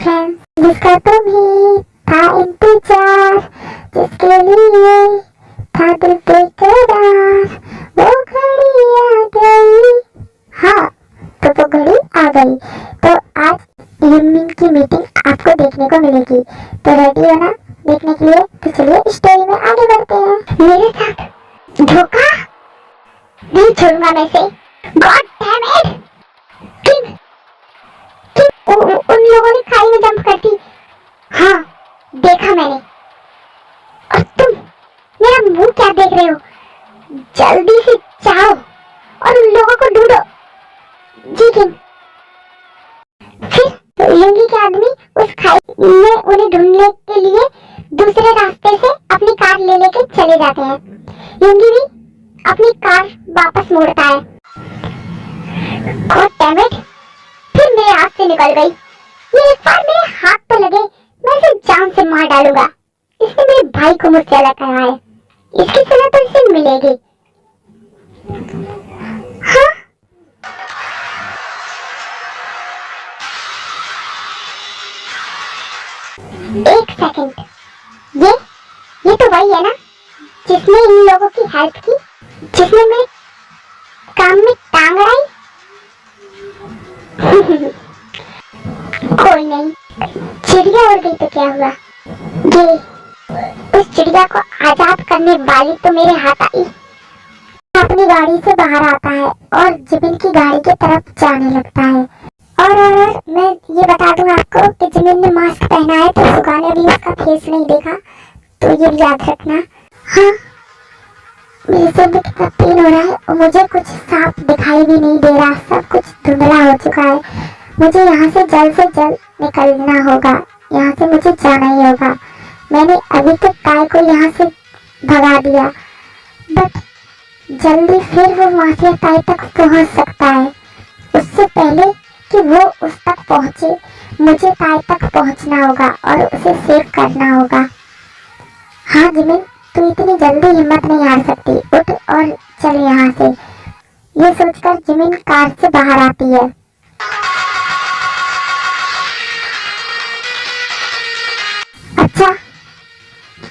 Friends, जिसका तुम्हें था इंतजार, जिसके लिए था दिल बेकरार, वो घड़ी आ गई। हाँ, तो वो घड़ी आ गई। तो आज इवनिंग की मीटिंग आपको देखने को मिलेगी। तो रेडी हो ना देखने के लिए? तो चलिए स्टोरी में आगे बढ़ते हैं। मेरे साथ धोखा नहीं छोड़ूंगा मैं से। God damn it! उन लोगों ने खाई में जंप कर दी। हाँ, देखा मैंने। और तुम मेरा मुंह क्या देख रहे हो? जल्दी से जाओ और उन लोगों को ढूंढो। जी किंग। फिर लुंगी के आदमी उस खाई में उन्हें ढूंढने के लिए दूसरे रास्ते से अपनी कार ले लेके चले जाते हैं। लुंगी भी अपनी कार वापस मोड़ता है। God damn it! फिर मेरे हाथ से निकल गई। ये एक बार मेरे हाथ पे लगे, मैं इसे जान से मार डालूंगा। इसने मेरे भाई को मुझसे अलग करा है। इसकी सजा तो इसे मिलेगी। हाँ? एक सेकंड, ये तो वही है ना जिसने इन लोगों की हेल्प की, जिसने मेरे काम में टांग अड़ाई। कोई नहीं, चिड़िया उड़ गई तो क्या हुआ? ये उस चिड़िया को आजाद करने वाली तो मेरे हाथ आई। अपनी गाड़ी से बाहर आता है और जिमिन की गाड़ी की तरफ जाने लगता है। और मैं ये बता दूं आपको कि जिमिन ने मास्क पहना है, तो सुगा ने भी उसका फेस नहीं देखा, तो ये भी याद रखना। हाँ, मेरे सिर में कितना पेन हो रहा है और मुझे कुछ साफ दिखाई भी नहीं दे रहा, सब कुछ धुंधला हो चुका है। मुझे यहाँ से जल्द निकलना होगा, यहाँ से मुझे जाना ही होगा। मैंने अभी तक काय को यहाँ से भगा दिया, बट जल्दी फिर वो माफिया ताई तक पहुँच सकता है। उससे पहले कि वो उस तक पहुँचे, मुझे ताई तक पहुँचना होगा और उसे सेव करना होगा। हाँ जिमिन, तू इतनी जल्दी हिम्मत नहीं हार सकती, उठ और चल यहाँ से। ये सोचकर जिमिन कार से बाहर आती है। अच्छा,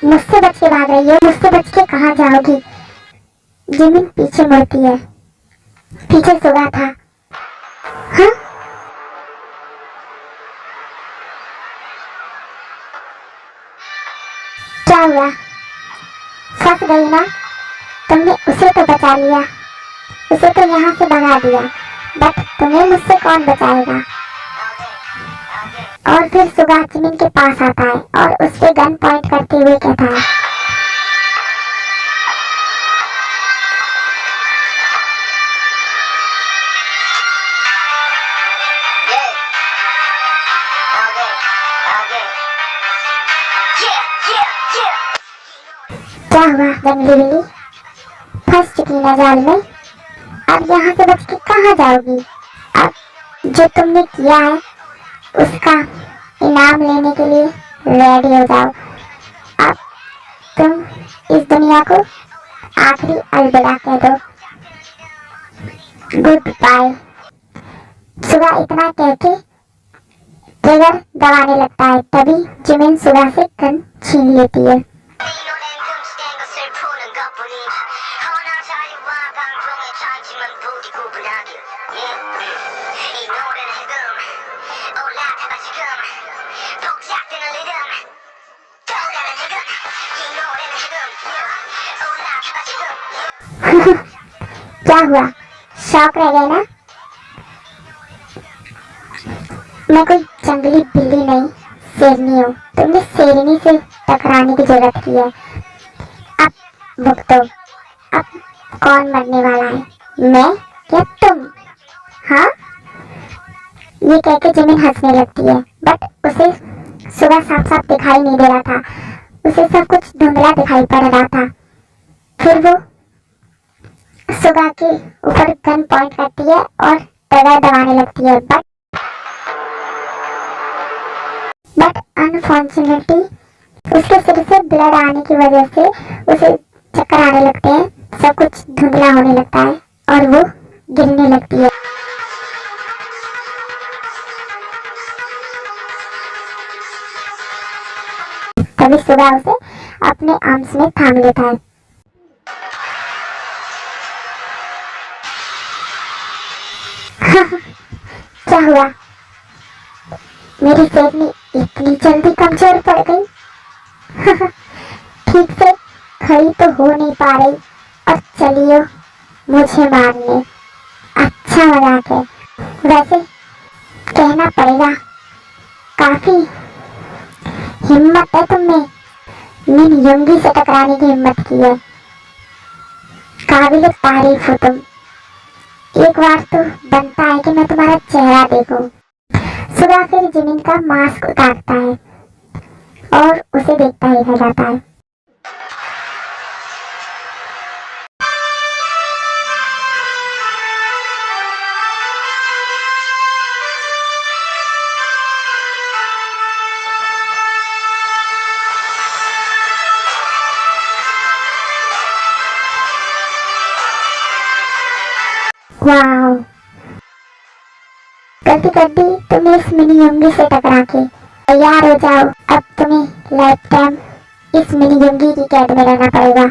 मुझसे बच के भाग रही है, मुझसे बच के कहाँ जाओगी? जिमिन पीछे मुड़ती है। पीछे सुगा था। हाँ? क्या हुआ? फंस गई ना? तुमने उसे तो बचा लिया, उसे तो यहाँ से भगा दिया, बट तुम्हें मुझसे कौन बचाएगा? और फिर सुगा जिमिन के पास आता है और उस पे गन पॉइंट करते हुए कहता है, क्या हुआ जंगली बिल्ली? फंस चुकी ना जाल में? अब यहाँ से बच के कहाँ जाओगी? अब जो तुमने किया है उसका इनाम लेने के लिए रेडी हो जाओ। अब तुम इस दुनिया को आखिरी अलविदा कह दो। Good bye. सुगा इतना कह के ट्रिगर दबाने लगता है, तभी जिमिन सुगा से गन छीन लेती है। क्या हुआ, शौक रह गए ना? मैं कोई जंगली बिल्ली नहीं, शेरनी हूँ। तुमने शेरनी से टकराने की जरूरत की है। अब भुगतो। अब कौन मरने वाला है, मैं या तुम? हाँ? ये कहकर जिमिन हंसने लगती है, बट उसे सुबह साफ साफ दिखाई नहीं दे रहा था, उसे सब कुछ धुंधला दिखाई पड़ रहा था। फिर वो सुगा के ऊपर गन पॉइंट करती है और ट्रिगर दबाने लगती है, बट अनफॉर्चुनेटली उसके सिर से ब्लड आने की वजह से उसे चक्कर आने लगते हैं, सब कुछ धुंधला होने लगता है और वो गिरने लगती है। तभी सुगा उसे अपने आर्म्स में थाम लेता है। क्या हुआ? मेरी शेरनी इतनी जल्दी कमजोर पड़ गई? ठीक से खड़ी तो हो नहीं पा रही और चलियो मुझे मारने। अच्छा मजाक है। वैसे कहना पड़ेगा काफी हिम्मत है तुमने मिन युंगी से टकराने की हिम्मत की है। काबिल तारीफ हो तुम। एक बार तो बनता है कि मैं तुम्हारा चेहरा देखूं। सुबह फिर जिमिन का मास्क उतारता है और उसे देखता ही रह जाता है। वाह, गलती कर दी तुमने इस मिनी युंगी से टकरा के। तैयार हो जाओ, अब तुम्हें लाइफ टाइम इस मिनी युंगी की कैद में रहना पड़ेगा।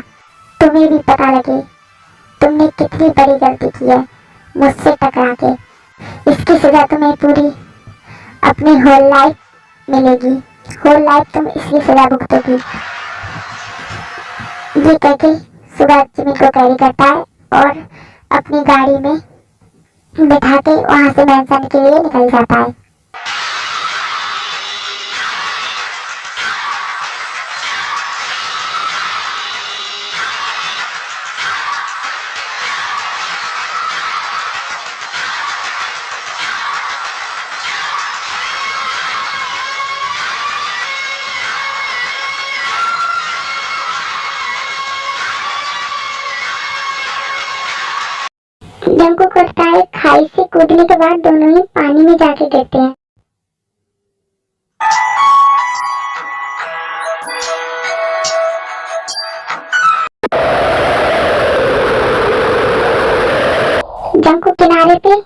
तुम्हें भी पता लगे तुमने कितनी बड़ी गलती की है मुझसे टकरा के। इसकी सजा तुम्हें पूरी अपनी होल लाइफ मिलेगी। होल लाइफ तुम इसकी सजा भुगतोगी। ये कहके सुबह जिमिन को कैरी करता है और अपनी गाड़ी में बिठा के वहां से मैंसन के लिए निकल जाता है। जंगकुक करता है खाई से कूदने के बाद दोनों ही पानी में जाके गिरते हैं। जंगकुक किनारे पे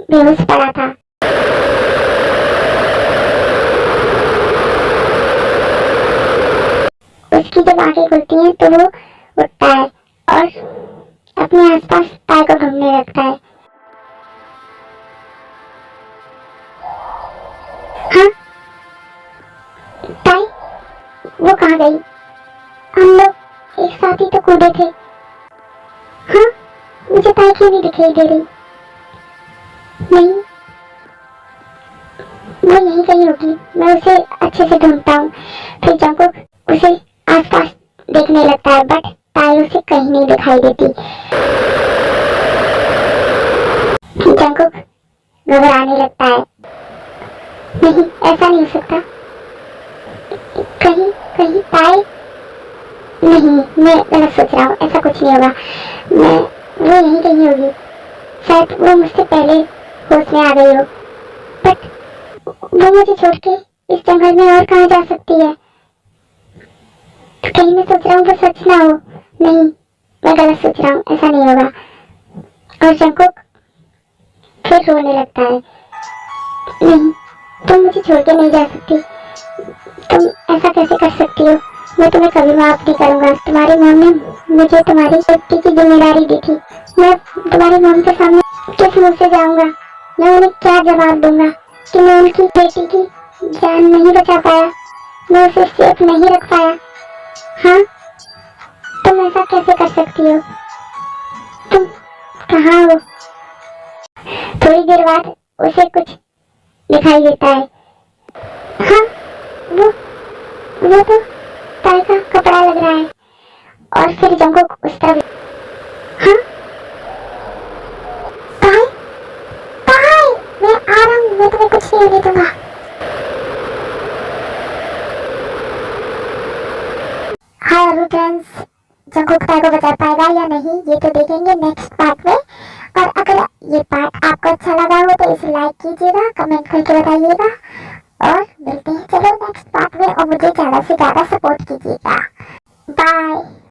बेहोश पड़ा था। उसकी जब आंखें खुलती हैं तो वो उठता है और अपने आसपास ताई को ढूंढने लगता है। हाँ, ताई वो कहाँ गई? हम लोग एक साथ ही तो कूदे थे। हाँ, मुझे ताई क्यों नहीं दिखाई दे रही? नहीं, वो यहीं कहीं होगी। मैं उसे अच्छे से ढूंढता हूँ। फिर जंगकुक उसे आसपास देखने लगता है बट ताई उसे कहीं नहीं दिखाई देती। जंगकुक घबराने लगता है। नहीं, ऐसा नहीं हो सकता। कहीं कहीं ताई नहीं, मैं गलत सोच रहा हूँ। ऐसा कुछ नहीं होगा। वो यहीं कहीं होगी। शायद वो मुझसे पहले होश में आ गई हो। बट वो मुझे छोड़ के इस जंगल में और कहाँ जा सकती है? तो कहीं मैं सोच रहा हूँ वो सच ना हो। नहीं, मैं गलत सोच रहा हूँ। ऐसा नहीं होगा। और जंगकुक फिर रोने लगता है। नहीं, तुम मुझे छोड़ के नहीं जा सकती। तुम ऐसा कैसे कर सकती हो? मैं तुम्हें कभी माफ नहीं करूंगा। तुम्हारी मॉम ने मुझे तुम्हारी सेफ्टी की जिम्मेदारी दी थी। मैं तुम्हारी मॉम के सामने किस मुंह से जाऊंगा? मैं उन्हें क्या जवाब दूंगा कि मैं उनकी बेटी की जान नहीं बचा पाया, मैं उसे सेफ नहीं रख पाया? हाँ, तुम ऐसा कैसे कर सकती हो? तुम कहाँ हो? थोड़ी देर बाद उसे कुछ दिखाई देता है। हाँ, वो तो ताई का कपड़ा लग रहा है। और फिर जंगकुक उस तरफ। हाँ, ताई, ताई, मैं आ रहा हूँ। मैं तुम्हें कुछ नहीं होने दूंगा। हाय अभी फ्रेंड्स, जंगकुक ताई को बचा पाएगा या नहीं ये तो देखेंगे नेक्स्ट पार्ट में। और अगर ये पार्ट आपको अच्छा लगा हो तो इसे लाइक कीजिएगा, कमेंट करके बताइएगा और मिलते हैं चलो नेक्स्ट पार्ट में। और मुझे ज़्यादा से ज़्यादा सपोर्ट कीजिएगा। बाय।